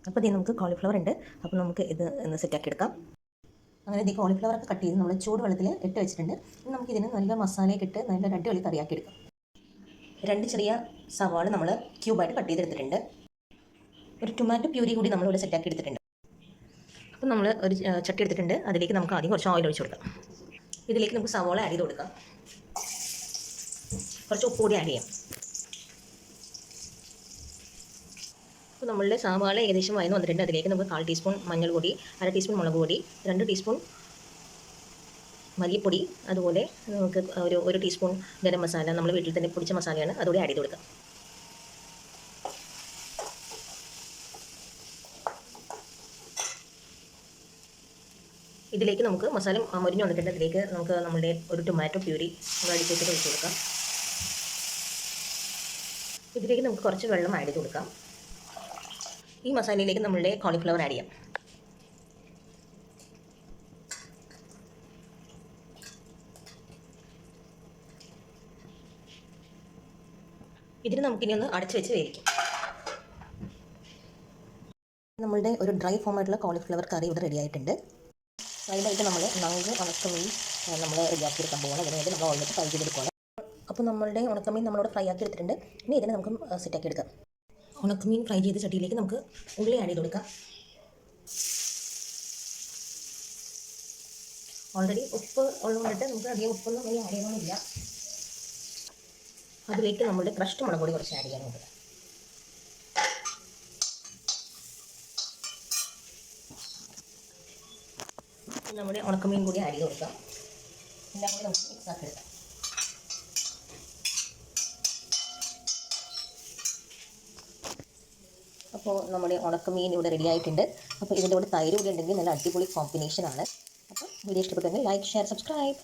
അപ്പോൾ ഇതിൽ നമുക്ക് കോളിഫ്ലവർ ഉണ്ട്. അപ്പോൾ നമുക്ക് ഇത് ഒന്ന് സെറ്റാക്കി എടുക്കാം. അങ്ങനെ ഈ കോളിഫ്ലവറൊക്കെ കട്ട് ചെയ്ത് നമ്മൾ ചൂട് വെള്ളത്തിൽ ഇട്ട് വെച്ചിട്ടുണ്ട്. ഇനി നമുക്കിതിന് നല്ല മസാലയൊക്കെ ഇട്ട് നല്ല അടിപൊളി കറിയാക്കി എടുക്കാം. 2 ചെറിയ സവാള നമ്മൾ ക്യൂബായിട്ട് കട്ട് ചെയ്തെടുത്തിട്ടുണ്ട്. ഒരു ടൊമാറ്റോ പ്യൂരി കൂടി നമ്മളിവിടെ സെറ്റാക്കി എടുത്തിട്ടുണ്ട്. അപ്പോൾ നമ്മൾ ഒരു ചട്ടി എടുത്തിട്ടുണ്ട്. അതിലേക്ക് നമുക്ക് ആദ്യം കുറച്ച് ഓയിൽ ഒഴിച്ച് കൊടുക്കാം. ഇതിലേക്ക് നമുക്ക് സവാള ആഡ് ചെയ്ത് കൊടുക്കാം. കുറച്ച് ഉപ്പ് കൂടി ആഡ് ചെയ്യാം. അപ്പോൾ നമ്മളുടെ സവാള ഏകദേശം വഴന്ന് വന്നിട്ടുണ്ട്. അതിലേക്ക് നമുക്ക് 1/4 ടീസ്പൂൺ മഞ്ഞൾപ്പൊടി, 1/2 ടീസ്പൂൺ മുളക് പൊടി, 2 ടീസ്പൂൺ മല്ലിപ്പൊടി, അതുപോലെ നമുക്ക് ഒരു ടീസ്പൂൺ ഗരം മസാല, നമ്മൾ വീട്ടിൽ തന്നെ പൊടിച്ച മസാലയാണ്, അതുകൂടി ആഡ് ചെയ്ത് കൊടുക്കാം. ഇതിലേക്ക് നമുക്ക് മസാല മൊരിഞ്ഞ് വന്നിട്ടുണ്ട്. അതിലേക്ക് നമുക്ക് നമ്മുടെ ഒരു ടൊമാറ്റോ പ്യൂരി നമ്മൾ അടിച്ചേക്ക് ഒഴിച്ച് കൊടുക്കാം. ഇതിലേക്ക് നമുക്ക് കുറച്ച് വെള്ളം ആഡ് ചെയ്ത് കൊടുക്കാം. ഈ മസാലയിലേക്ക് നമ്മളുടെ കോളിഫ്ലവർ ആഡ് ചെയ്യാം. ഇതിന് നമുക്കിനി ഒന്ന് അടച്ചു വെച്ച് വേവിക്കാം. നമ്മളുടെ ഒരു ഡ്രൈ ഫോം ആയിട്ടുള്ള കോളിഫ്ലവർ കറി ഇവിടെ റെഡി ആയിട്ടുണ്ട്. അതിനായിട്ട് നമ്മൾ ഉണക്കമീൻ നമ്മൾ റെഡിയാക്കി എടുക്കാൻ പോകണം. അതിനായിട്ട് നമ്മൾ ഓൾറെഡി ഫ്രൈ ചെയ്തെടുക്കണം. അപ്പോൾ നമ്മളുടെ ഉണക്കമീൻ നമ്മളിവിടെ ഫ്രൈ ആക്കി എടുത്തിട്ടുണ്ട്. ഇനി ഇതിനെ നമുക്ക് സെറ്റാക്കി എടുക്കാം. ഉണക്കമീൻ ഫ്രൈ ചെയ്ത ചട്ടിയിലേക്ക് നമുക്ക് ഉള്ളി ആഡ് ചെയ്ത് കൊടുക്കാം. ഓൾറെഡി ഉപ്പ് ഉള്ളതുകൊണ്ടിട്ട് നമുക്ക് അധികം ഉപ്പൊന്നും ഇനി ആഡ് ചെയ്യണമെന്നില്ല. അതിലേക്ക് നമ്മുടെ ക്രഷ്ഡ് മുളക് പൊടി കുറച്ച് ആഡ് ചെയ്യാനുണ്ട്. നമ്മുടെ ഉണക്കമീൻ കൂടി ആഡ് ചെയ്ത് കൊടുക്കാം. എല്ലാം കൂടി നമുക്ക് മിക്സ് ആക്കി എടുക്കാം. അപ്പോൾ നമ്മുടെ ഉണക്കമീൻ ഇവിടെ റെഡി ആയിട്ടുണ്ട്. അപ്പോൾ ഇതിൻ്റെ കൂടെ തൈര് കൂടി ഉണ്ടെങ്കിൽ നല്ല അടിപൊളി കോമ്പിനേഷനാണ്. അപ്പോൾ വീഡിയോ ഇഷ്ടപ്പെട്ടെങ്കിൽ ലൈക്ക്, ഷെയർ, സബ്സ്ക്രൈബ്.